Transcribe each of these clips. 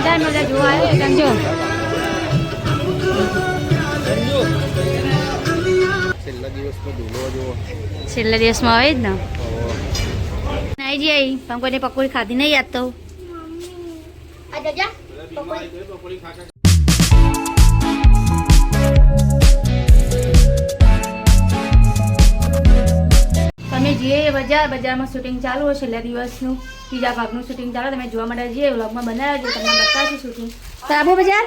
થાય ને બધા જોવા આવ્યો સમજો છેલ્લા દિવસમાં આવે જ ને નહીં જઈ પણ કોઈને પકોડી ખાધી નહીં યાદ તો તમે જઈએ બજારમાં શૂટિંગ ચાલુ હોય છેલ્લા દિવસનું ત્રીજા ભાગનું શૂટિંગ ચાલો તમે જોવા માટે જઈએ વ્લોગમાં બનાવ્યો છે તમને બતાવશે શૂટિંગ તાબો બજાર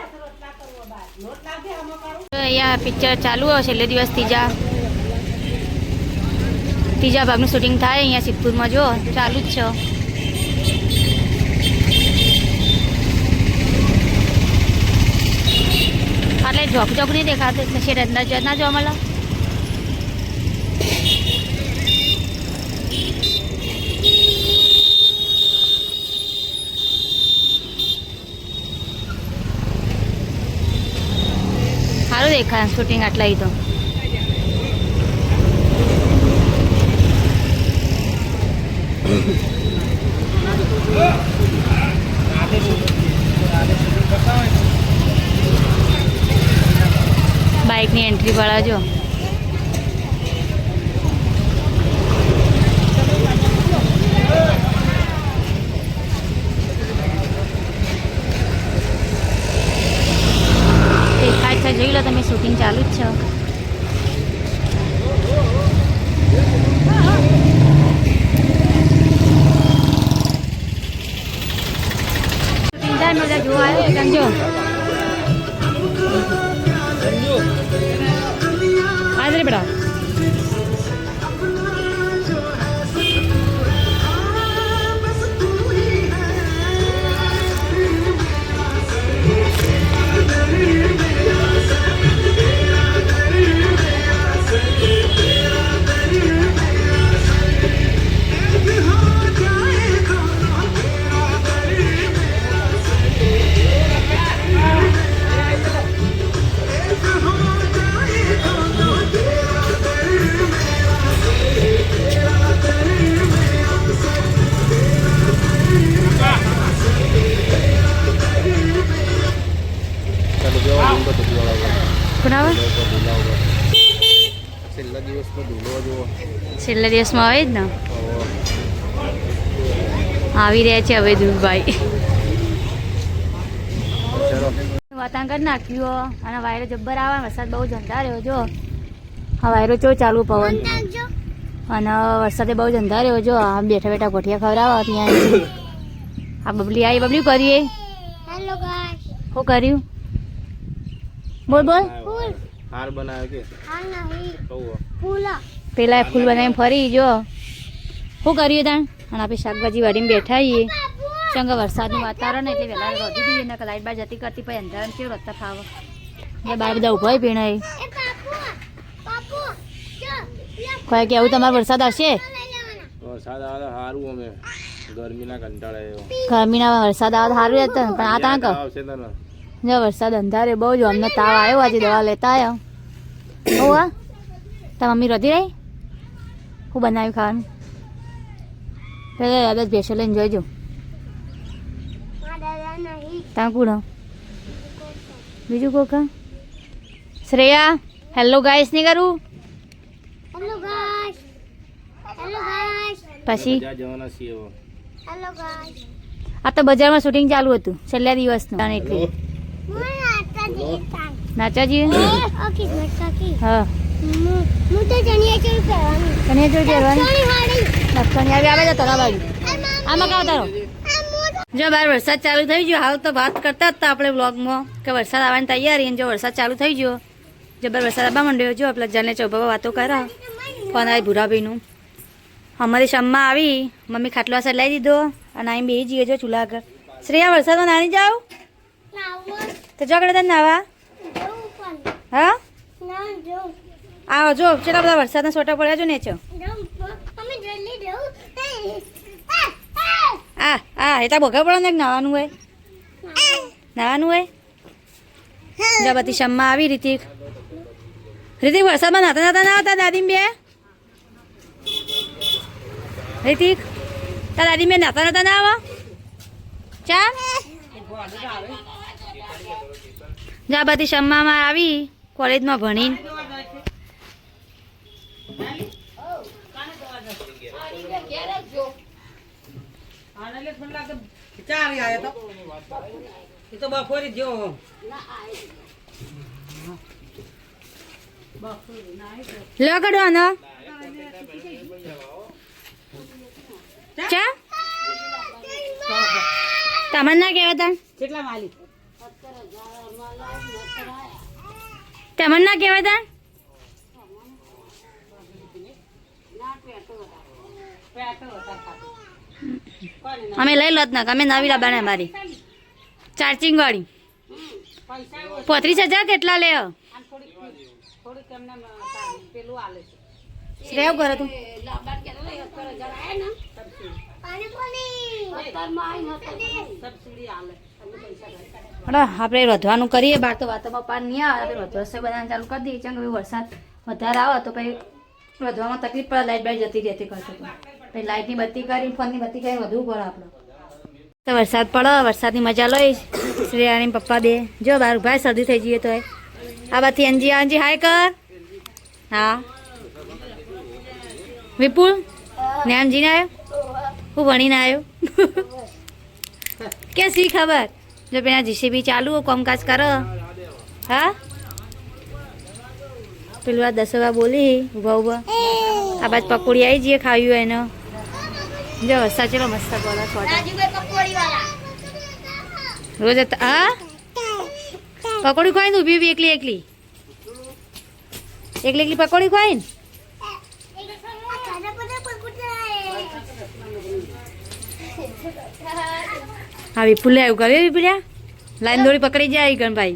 અહીંયા પિક્ચર ચાલુ હોય છેલ્લે દિવસ ત્રીજા ભાગનું શૂટિંગ થાય અહીંયા સિદ્ધપુરમાં જો ચાલુ જ છે એટલે જોક નહીં દેખાતું શેર અંદર ના જોવા મળે સારું દેખાય શૂટિંગ આટલા તો બાઇકની એન્ટ્રી વાળા જો દેખાય છે જોઈ લો તમે શૂટિંગ ચાલુ જ છે બધા જોવા આવ્યો સમજો હાજરી બેટા છેલ્લા દિવસમાં આવે જ ને આવી રહ્યા છે હવે ધ્રુવભાઈ વાતાવરણ કરી નાખ્યું અને વાયરો જબ્બર આવે વરસાદ બહુ જ અંધાર્યો જો હા વાયરો ચો ચાલુ પવન અને વરસાદે બહુ જ અંધાર્યો જો આમ બેઠા બેઠા ગોઠિયા ખવડાવવા ત્યાં આ બબલી કરીએ શું કર્યું બોલ હાર બનાવ્યો કે પેલા ફૂલ બનાવીને ફરી જો શું કર્યું તાણ અને આપણે શાકભાજી વાળીને બેઠા છીએ ચંગ વરસાદનું વાતાવરણ એટલે વહેલા વધી દઈએ ને લાઈટ બાર જતી કરતી પછી અંધારામાં કેવું રસ્તા ખાવા એ બાર બધા ઉભા પીણાય કોઈ કેવું તમારે વરસાદ આવશે વરસાદ આવે સારું અમે ગરમીના કંટાળે ગરમીના વરસાદ આવે સારું રહેતો ને પણ આ તાણ કહો જો વરસાદ અંધારે બહુ જ અમને તાવ આવ્યો આજે દવા લેતા આવ્યો બહુ હા તાર મમ્મી રધી રહી હું બનાવ્યું ખાવાનું પેલા યાદ જ ભેસો લઈને જોઈજો ત્યાં કુડો બીજું કોકા શ્રેયા હેલો ગાઈસ નહીં કરું પછી આ તો બજારમાં શૂટિંગ ચાલુ હતું છેલ્લા દિવસનું એટલે નાચાજી હા જો બહાર વરસાદ ચાલુ થઈ ગયો હાલ તો વાત કરતા હતા આપણે બ્લોગમાં કે વરસાદ આવવાની તૈયારી જો વરસાદ ચાલુ થઈ ગયો જબર વરસાદ આવવા માંડ્યો જો પેલા જાને ચોભાવા વાતો કરા ફોન આવી ભૂરાભાઈનું અમારી શામમાં આવી મમ્મી ખાટલો અસર લઈ દીધો અને અહીં બે જઈએ જો ચૂલા આગળ શ્રેયા વરસાદમાં નાની જાઓ તો ચોકડે તને નાવા હા આવો જો કેટલા બધા વરસાદના છોટા પડ્યા જો ને છો એ તો ભોગા પડે ને નાવાનું હોય જો બધી શમમાં આવી રીતિક વરસાદમાં નાતા ના આવતા દાદી બે રીતિક તાર દાદી બે નાતા ના આવો ચા જા બધી શમ્મામાં આવી કોલેજમાં ભણીને લો કડવાનો ચા તમને ના કહેવા કેટલા માલિક તમને ના કહેવાય તા અમે લઈ લો જ ના અમે નવી લાવવાના અમારી ચાર્જિંગ વાળી 35,000 કેટલા લે રેવ કરે તું આપણે વધવાનું કરીએ બાર તો વાતોમાં પાર નહીં આવે આપણે રસોઈ બનાવવાનું ચાલુ કરી દઈએ કેમ કે વરસાદ વધારે આવે તો પછી વધવામાં તકલીફ પડે લાઇટ બાઇટ જતી રહેતી કરતો પછી લાઇટની બત્તી કરી ફોનની બત્તી કરી વધવું પડે આપણે તો વરસાદ પડે વરસાદની મજા લઈશ શ્રેયાની પપ્પા બે જો બાર ભાઈ શરદી થઈ જઈએ તો આ બાથી અંજી અંજી હાય કર હા વિપુલ જ્ઞાનજીને આવ્યો હું ભણીને આવ્યો કે સી ખબર જો પેલા જીસીબી ચાલુ કામકાજ કરો હા પેલું આ 10 વાર બોલી ઉભા ઉભા આ બાદ પકોડી આવી જઈએ ખાવ્યું એનો જો વરસાદ ચલો મસ્ત બોલા છોટા રોજ હા પકોડી ખાઈ ને ઊભી એકલી એકલી એકલી એકલી પકોડી ખાઈ ને હા વિપુલે આવ્યું કરે વિપુલ્યા લાઈન દોડી પકડી જાય ગણભાઈ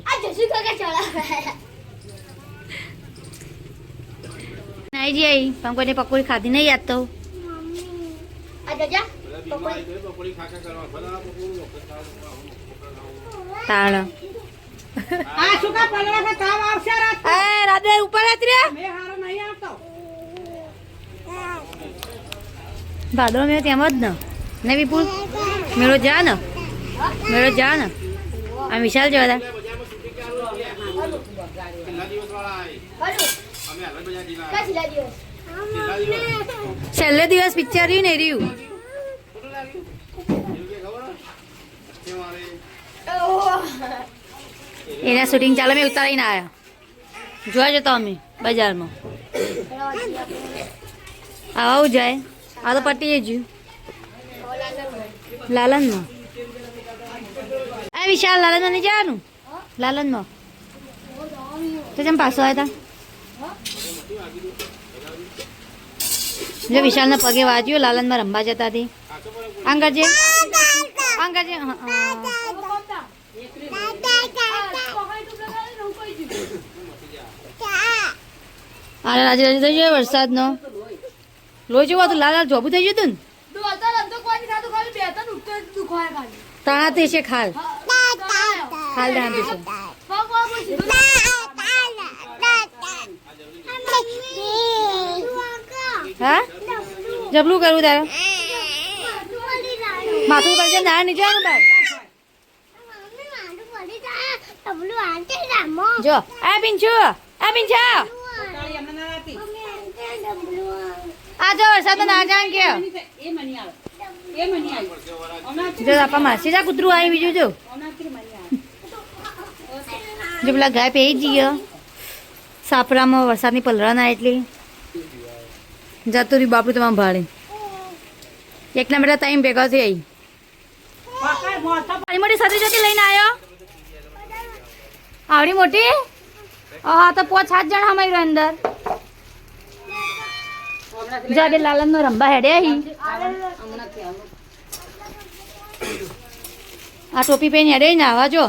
નહીં જી આવી પણ કોઈને પકોડી ખાધી નહીં યાદ તો તાળ રાતે ઉપર ભાદરો મેળો તેમ જ ને વિપુલ મેળો જા ને આ વિશાલ જવા તા છેલ્લે દિવસ પિક્ચર રહ્યું ને રહ્યું એના શૂટિંગ ચાલે મેં ઉતારીને આવ્યા જોવા જતો અમે બજારમાં આવું જાય આ તો પટી ગયું લાલનમાં આ વિશાલ લાલનમાં નહીં જવાનું લાલનમાં તો જેમ પાછો આવ્યા હતા જો વિશાલના પગે વાંચ્યું લાલનમાં રમવા જતા હતી આંગરજે અરે રાજે થઈ ગયો વરસાદનો લોહી જેવું હતું લાલ લાલ જોબું થઈ ગયું હતું ને તાણાતે છે ખાલ દાણાતે છે હા જબલું કરવું તારે માથું પર ના નીચે બાર જો આ પિંચુ આ જો વરસાદ ના જાણ કે જો આપા માસી જા કૂતરું આવી બીજું જો પેલા ગાય પહેરી જઈએ સાપરામાં વરસાદની પલરા ના એટલી જતું રહ્યું બાપરું તમામ ભાડે એકના બેટા ટાઈમ ભેગા થઈ આવી મોટી સદી જતી લઈને આવ્યો આવડી મોટી હા તો 5-7 જણા અમારી અંદર જા બે લાલન નો રંબા હેડે આ ટોપી પહેરી હેડે ને આવા જો